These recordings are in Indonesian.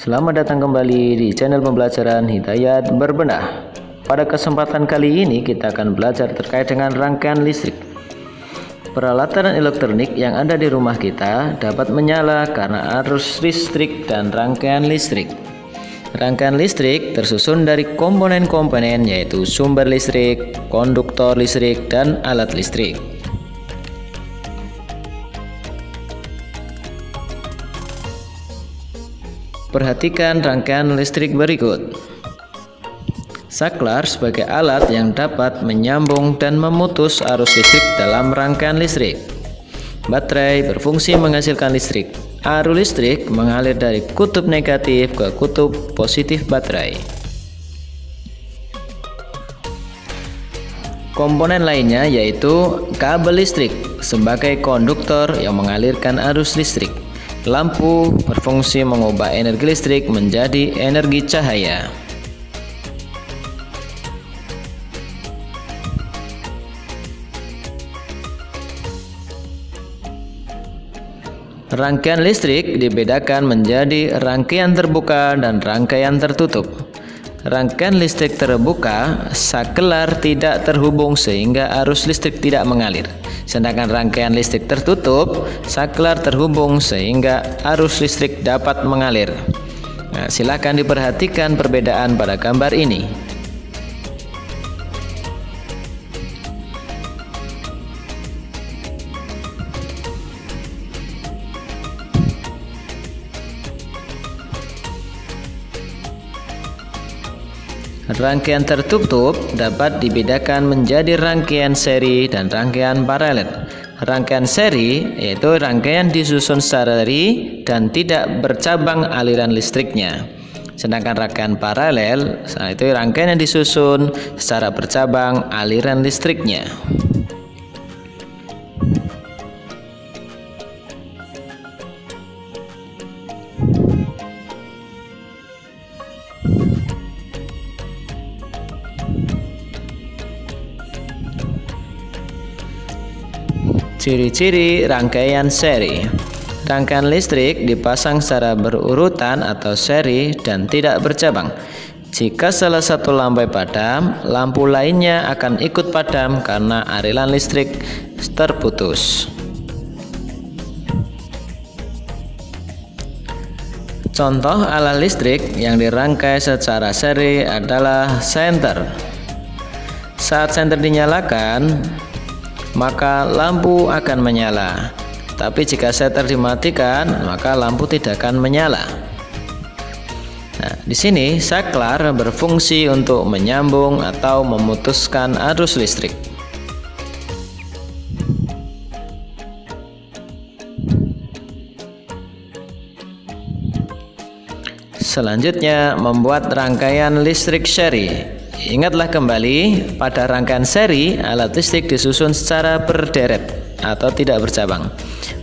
Selamat datang kembali di channel pembelajaran Hidayat Berbenah. Pada kesempatan kali ini kita akan belajar terkait dengan rangkaian listrik. Peralatan elektronik yang ada di rumah kita dapat menyala karena arus listrik dan rangkaian listrik. Rangkaian listrik tersusun dari komponen-komponen yaitu sumber listrik, konduktor listrik, dan alat listrik. Perhatikan rangkaian listrik berikut. Saklar sebagai alat yang dapat menyambung dan memutus arus listrik dalam rangkaian listrik. Baterai berfungsi menghasilkan listrik. Arus listrik mengalir dari kutub negatif ke kutub positif baterai. Komponen lainnya yaitu kabel listrik sebagai konduktor yang mengalirkan arus listrik. Lampu berfungsi mengubah energi listrik menjadi energi cahaya. Rangkaian listrik dibedakan menjadi rangkaian terbuka dan rangkaian tertutup. Rangkaian listrik terbuka, saklar tidak terhubung sehingga arus listrik tidak mengalir. Sedangkan rangkaian listrik tertutup, saklar terhubung sehingga arus listrik dapat mengalir. Nah, silakan diperhatikan perbedaan pada gambar ini. Rangkaian tertutup dapat dibedakan menjadi rangkaian seri dan rangkaian paralel. Rangkaian seri yaitu rangkaian disusun secara seri dan tidak bercabang aliran listriknya. Sedangkan rangkaian paralel itu rangkaian yang disusun secara bercabang aliran listriknya. Ciri-ciri rangkaian seri. Rangkaian listrik dipasang secara berurutan atau seri dan tidak bercabang. Jika salah satu lampu padam, lampu lainnya akan ikut padam karena aliran listrik terputus. Contoh alat listrik yang dirangkai secara seri adalah senter. Saat senter dinyalakan, maka lampu akan menyala. Tapi jika senter dimatikan, maka lampu tidak akan menyala. Nah, di sini saklar berfungsi untuk menyambung atau memutuskan arus listrik. Selanjutnya, membuat rangkaian listrik seri. Ingatlah kembali, pada rangkaian seri, alat listrik disusun secara berderet atau tidak bercabang.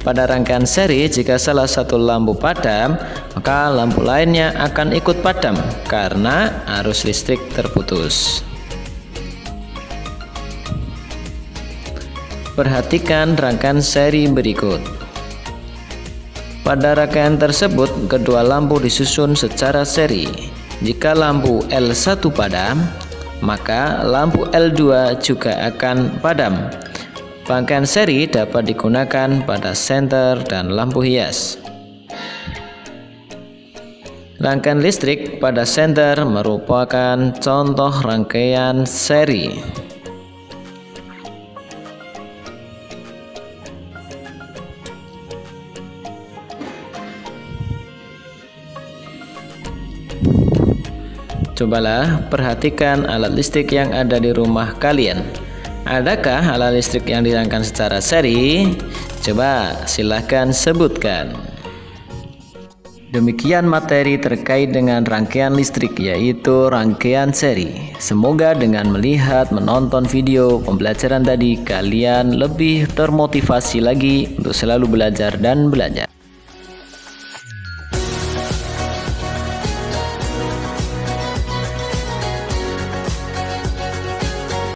Pada rangkaian seri, jika salah satu lampu padam, maka lampu lainnya akan ikut padam karena arus listrik terputus. Perhatikan rangkaian seri berikut. Pada rangkaian tersebut, kedua lampu disusun secara seri. Jika lampu L1 padam, maka lampu L2 juga akan padam. Rangkaian seri dapat digunakan pada senter dan lampu hias. Rangkaian listrik pada senter merupakan contoh rangkaian seri. Cobalah perhatikan alat listrik yang ada di rumah kalian. Adakah alat listrik yang dirangkai secara seri? Coba silahkan sebutkan. Demikian materi terkait dengan rangkaian listrik, yaitu rangkaian seri. Semoga dengan melihat, menonton video pembelajaran tadi, kalian lebih termotivasi lagi untuk selalu belajar dan belajar.